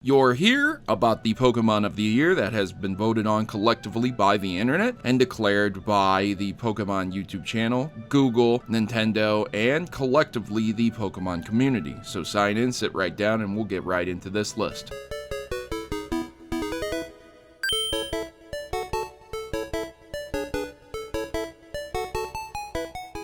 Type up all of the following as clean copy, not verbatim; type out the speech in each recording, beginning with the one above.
You're here about the Pokemon of the Year that has been voted on collectively by the internet and declared by the Pokemon YouTube channel, Google, Nintendo, and collectively the Pokemon community. So sign in, sit right down, and we'll get right into this list.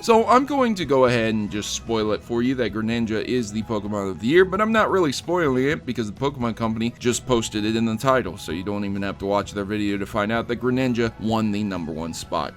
So I'm going to go ahead and just spoil it for you that Greninja is the Pokemon of the Year, but I'm not really spoiling it because the Pokemon Company just posted it in the title, so you don't even have to watch their video to find out that Greninja won the #1 spot.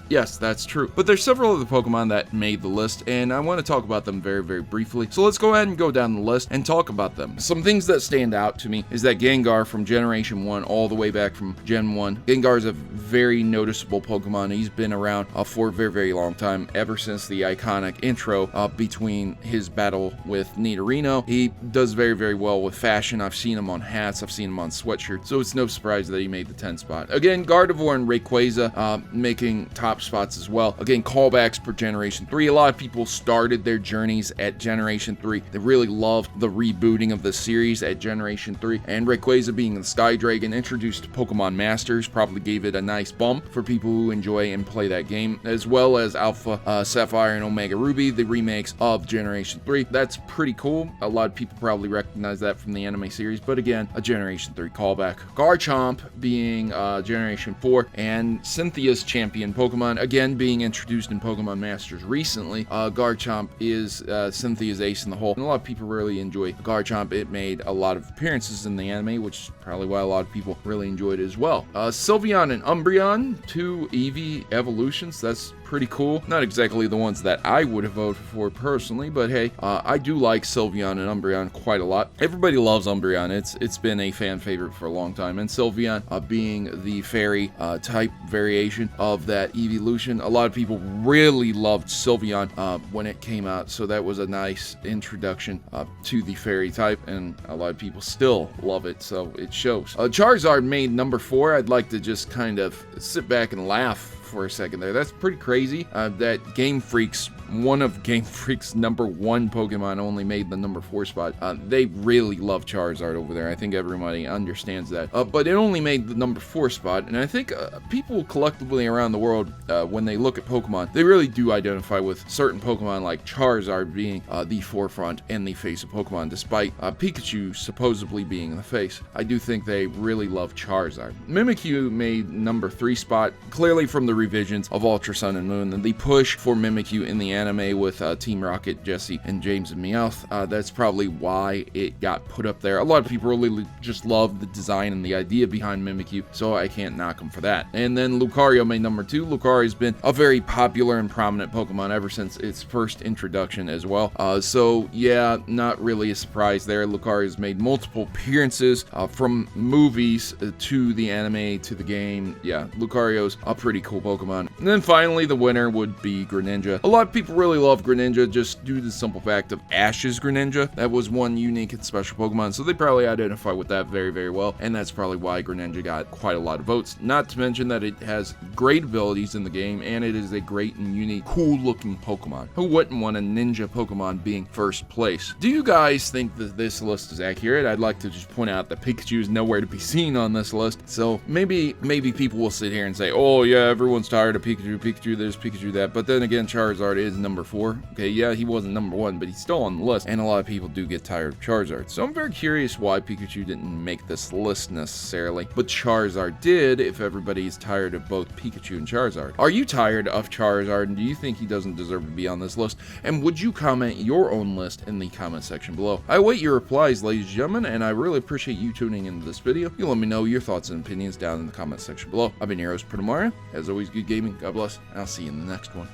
Yes, that's true. But there's several other Pokemon that made the list, and I want to talk about them very, very briefly. So let's go ahead and go down the list and talk about them. Some things that stand out to me is that Gengar from Generation 1 all the way back from Gen 1. Gengar is a very noticeable Pokemon. He's been around for a very, very long time, ever since the iconic intro between his battle with Nidorino. He does very, very well with fashion. I've seen him on hats. I've seen him on sweatshirts. So it's no surprise that he made the 10th spot. Again, Gardevoir and Rayquaza making top spots as well. Again, callbacks for Generation 3. A lot of people started their journeys at Generation 3. They really loved the rebooting of the series at Generation 3. And Rayquaza being the Sky Dragon introduced to Pokemon Masters probably gave it a nice bump for people who enjoy and play that game, as well as Alpha Sapphire and Omega Ruby, the remakes of Generation 3. That's pretty cool. A lot of people probably recognize that from the anime series, but again, a Generation 3 callback. Garchomp being Generation 4, and Cynthia's champion Pokemon, again being introduced in Pokemon Masters recently. Garchomp is Cynthia's ace in the hole, and a lot of people really enjoy Garchomp. It made a lot of appearances in the anime, which is probably why a lot of people really enjoyed it as well. Sylveon and Umbreon, two Eevee evolutions. That's pretty cool. Not exactly the ones that I would have voted for personally, but hey, I do like Sylveon and Umbreon quite a lot. Everybody loves Umbreon. It's been a fan favorite for a long time, and Sylveon being the fairy type variation of that evolution. A lot of people really loved Sylveon when it came out, so that was a nice introduction to the fairy type, and a lot of people still love it, so it shows. Charizard made #4. I'd like to just kind of sit back and laugh for a second there. That's pretty crazy that one of Game Freak's #1 Pokemon only made the #4 spot. They really love Charizard over there. I think everybody understands that. But it only made the #4 spot, and I think people collectively around the world, when they look at Pokemon, they really do identify with certain Pokemon like Charizard being the forefront and the face of Pokemon, despite Pikachu supposedly being the face. I do think they really love Charizard. Mimikyu made #3 spot, clearly from the revisions of Ultra Sun and Moon, and the push for Mimikyu in the anime with Team Rocket, Jesse, and James and Meowth. That's probably why it got put up there. A lot of people really just love the design and the idea behind Mimikyu, so I can't knock them for that. And then Lucario made #2. Lucario has been a very popular and prominent Pokemon ever since its first introduction as well. So yeah, not really a surprise there. Lucario has made multiple appearances from movies to the anime to the game. Yeah, Lucario's a pretty cool Pokemon. And then finally, the winner would be Greninja. A lot of people really love Greninja just due to the simple fact of Ash's Greninja. That was one unique and special Pokemon, so they probably identify with that very, very well, and that's probably why Greninja got quite a lot of votes. Not to mention that it has great abilities in the game, and it is a great and unique, cool-looking Pokemon. Who wouldn't want a ninja Pokemon being first place? Do you guys think that this list is accurate? I'd like to just point out that Pikachu is nowhere to be seen on this list, so maybe people will sit here and say, oh yeah, everyone's tired of Pikachu this, Pikachu that, but then again, Charizard is #4. Okay, yeah, he wasn't #1, but he's still on the list, and a lot of people do get tired of Charizard. So I'm very curious why Pikachu didn't make this list necessarily, but Charizard did, if everybody is tired of both Pikachu and Charizard. Are you tired of Charizard, and do you think he doesn't deserve to be on this list? And would you comment your own list in the comment section below? I await your replies, ladies and gentlemen, and I really appreciate you tuning into this video. You let me know your thoughts and opinions down in the comment section below. I've been your host, Protomario. As always, good gaming, God bless, and I'll see you in the next one.